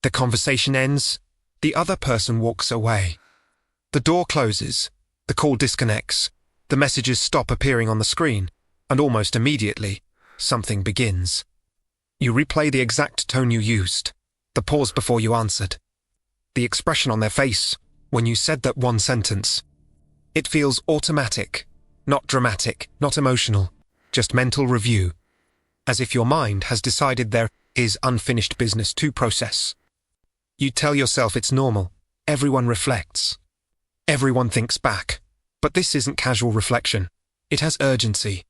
The conversation ends. The other person walks away. The door closes. The call disconnects. The messages stop appearing on the screen, and almost immediately, something begins. You replay the exact tone you used, the pause before you answered, the expression on their face when you said that one sentence. It feels automatic, not dramatic, not emotional, just mental review, as if your mind has decided there is unfinished business to process. You tell yourself it's normal. Everyone reflects. Everyone thinks back. But this isn't casual reflection. It has urgency.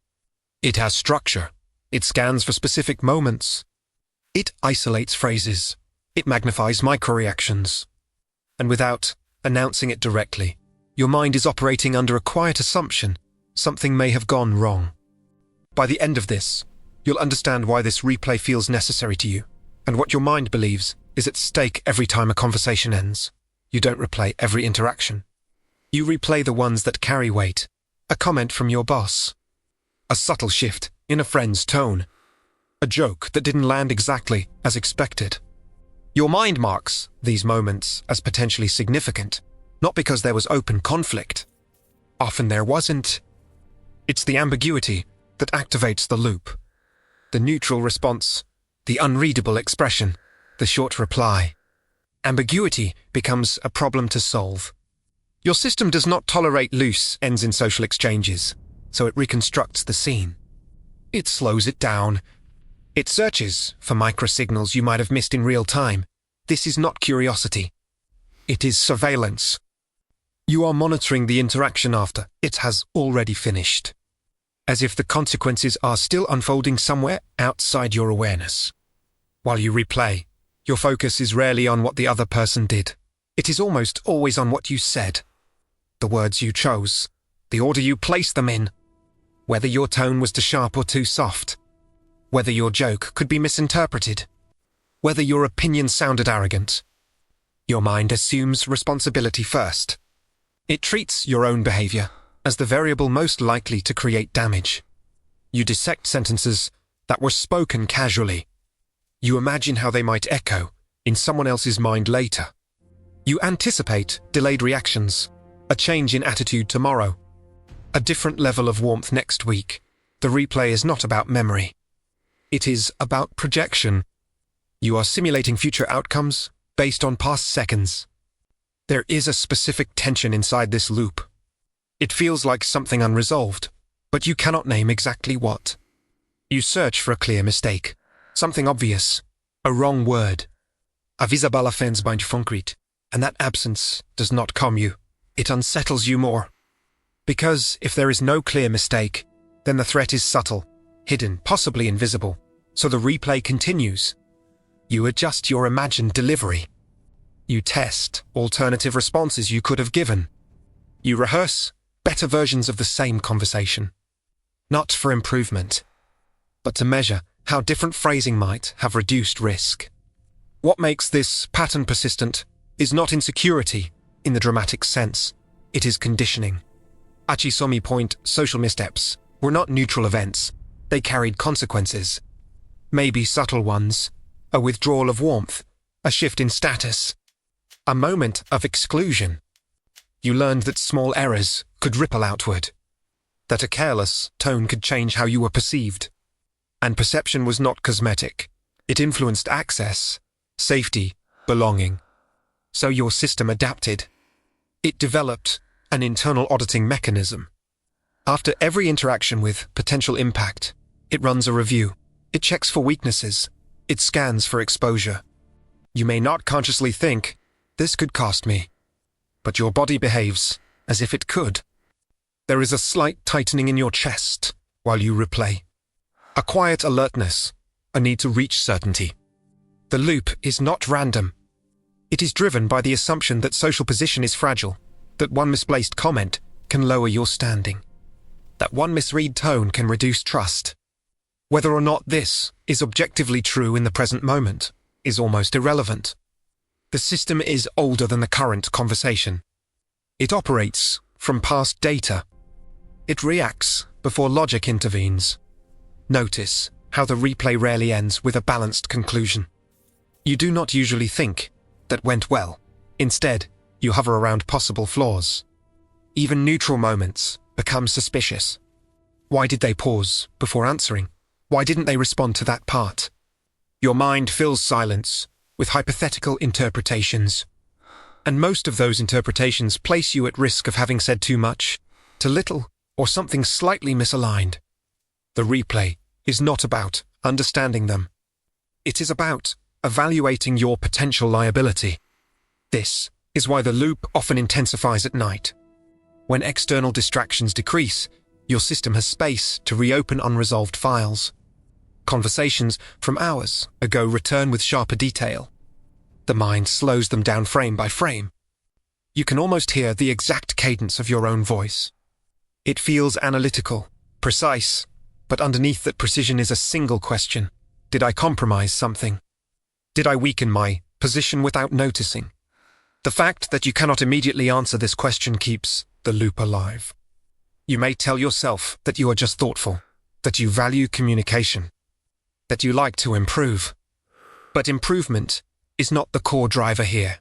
It has structure. It scans for specific moments. It isolates phrases. It magnifies microreactions. And without announcing it directly, your mind is operating under a quiet assumption something may have gone wrong. By the end of this, you'll understand why this replay feels necessary to you, and what your mind believes is at stake every time a conversation ends. You don't replay every interaction. You replay the ones that carry weight. A comment from your boss. A subtle shift in a friend's tone. A joke that didn't land exactly as expected. Your mind marks these moments as potentially significant, not because there was open conflict. Often there wasn't. It's the ambiguity that activates the loop. The neutral response, the unreadable expression, the short reply. Ambiguity becomes a problem to solve. Your system does not tolerate loose ends in social exchanges, so it reconstructs the scene. It slows it down. It searches for microsignals you might have missed in real time. This is not curiosity. It is surveillance. You are monitoring the interaction after it has already finished, as if the consequences are still unfolding somewhere outside your awareness. While you replay, your focus is rarely on what the other person did. It is almost always on what you said. The words you chose, the order you placed them in, whether your tone was too sharp or too soft, whether your joke could be misinterpreted, whether your opinion sounded arrogant. Your mind assumes responsibility first. It treats your own behavior as the variable most likely to create damage. You dissect sentences that were spoken casually. You imagine how they might echo in someone else's mind later. You anticipate delayed reactions, a change in attitude tomorrow, a different level of warmth next week. The replay is not about memory. It is about projection. You are simulating future outcomes based on past seconds. There is a specific tension inside this loop. It feels like something unresolved, but you cannot name exactly what. You search for a clear mistake, something obvious, a wrong word, a visible offense by concrete, and that absence does not calm you. It unsettles you more. Because if there is no clear mistake, then the threat is subtle, hidden, possibly invisible, so the replay continues. You adjust your imagined delivery. You test alternative responses you could have given. You rehearse better versions of the same conversation. Not for improvement, but to measure how different phrasing might have reduced risk. What makes this pattern persistent is not insecurity in the dramatic sense. It is conditioning. Achisomi point social missteps were not neutral events. They carried consequences. Maybe subtle ones. A withdrawal of warmth. A shift in status. A moment of exclusion. You learned that small errors could ripple outward. That a careless tone could change how you were perceived. And perception was not cosmetic. It influenced access, safety, belonging. So your system adapted. It developed an internal auditing mechanism. After every interaction with potential impact, it runs a review. It checks for weaknesses. It scans for exposure. You may not consciously think, this could cost me, but your body behaves as if it could. There is a slight tightening in your chest while you replay. A quiet alertness, a need to reach certainty. The loop is not random. It is driven by the assumption that social position is fragile, that one misplaced comment can lower your standing, that one misread tone can reduce trust. Whether or not this is objectively true in the present moment is almost irrelevant. The system is older than the current conversation. It operates from past data. It reacts before logic intervenes. Notice how the replay rarely ends with a balanced conclusion. You do not usually think, "That went well." Instead, you hover around possible flaws. Even neutral moments become suspicious. Why did they pause before answering? Why didn't they respond to that part? Your mind fills silence with hypothetical interpretations. And most of those interpretations place you at risk of having said too much, too little, or something slightly misaligned. The replay is not about understanding them. It is about evaluating your potential liability. This is why the loop often intensifies at night. When external distractions decrease, your system has space to reopen unresolved files. Conversations from hours ago return with sharper detail. The mind slows them down frame by frame. You can almost hear the exact cadence of your own voice. It feels analytical, precise, but underneath that precision is a single question. Did I compromise something? Did I weaken my position without noticing? The fact that you cannot immediately answer this question keeps the loop alive. You may tell yourself that you are just thoughtful, that you value communication, that you like to improve. But improvement is not the core driver here.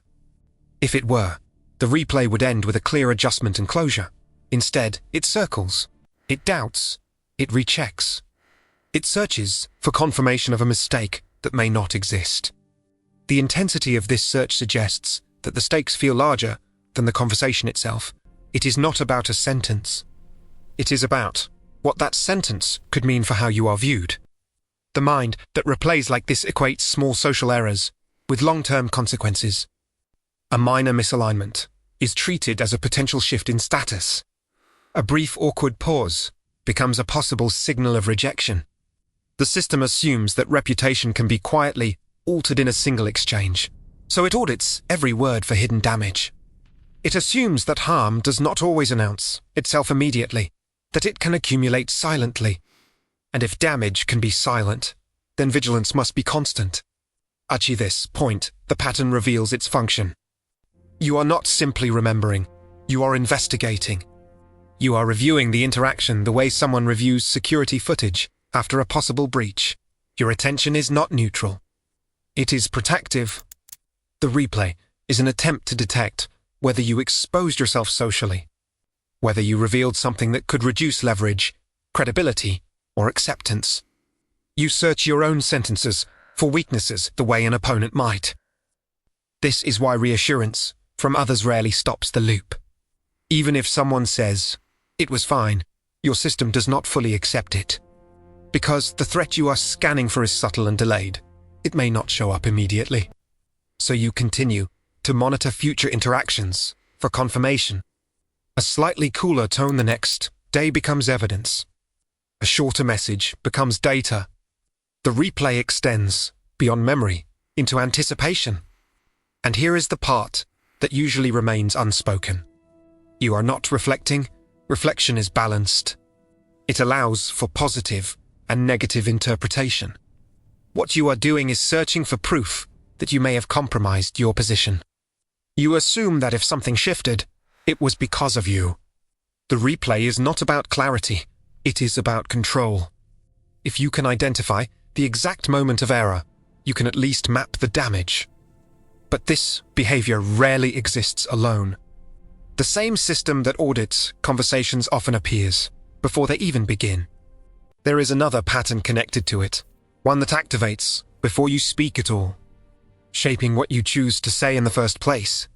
If it were, the replay would end with a clear adjustment and closure. Instead, it circles, it doubts, it rechecks. It searches for confirmation of a mistake that may not exist. The intensity of this search suggests that the stakes feel larger than the conversation itself. It is not about a sentence. It is about what that sentence could mean for how you are viewed. The mind that replays like this equates small social errors with long-term consequences. A minor misalignment is treated as a potential shift in status. A brief awkward pause becomes a possible signal of rejection. The system assumes that reputation can be quietly altered in a single exchange, so it audits every word for hidden damage. It assumes that harm does not always announce itself immediately, that it can accumulate silently. And if damage can be silent, then vigilance must be constant. At this point, the pattern reveals its function. You are not simply remembering, you are investigating. You are reviewing the interaction the way someone reviews security footage after a possible breach. Your attention is not neutral. It is protective. The replay is an attempt to detect whether you exposed yourself socially, whether you revealed something that could reduce leverage, credibility, or acceptance. You search your own sentences for weaknesses the way an opponent might. This is why reassurance from others rarely stops the loop. Even if someone says, "It was fine," your system does not fully accept it. Because the threat you are scanning for is subtle and delayed, it may not show up immediately. So you continue to monitor future interactions for confirmation. A slightly cooler tone the next day becomes evidence. A shorter message becomes data. The replay extends beyond memory into anticipation. And here is the part that usually remains unspoken. You are not reflecting. Reflection is balanced. It allows for positive and negative interpretation. What you are doing is searching for proof that you may have compromised your position. You assume that if something shifted, it was because of you. The replay is not about clarity. It is about control. If you can identify the exact moment of error, you can at least map the damage. But this behavior rarely exists alone. The same system that audits conversations often appears before they even begin. There is another pattern connected to it, one that activates before you speak at all, shaping what you choose to say in the first place.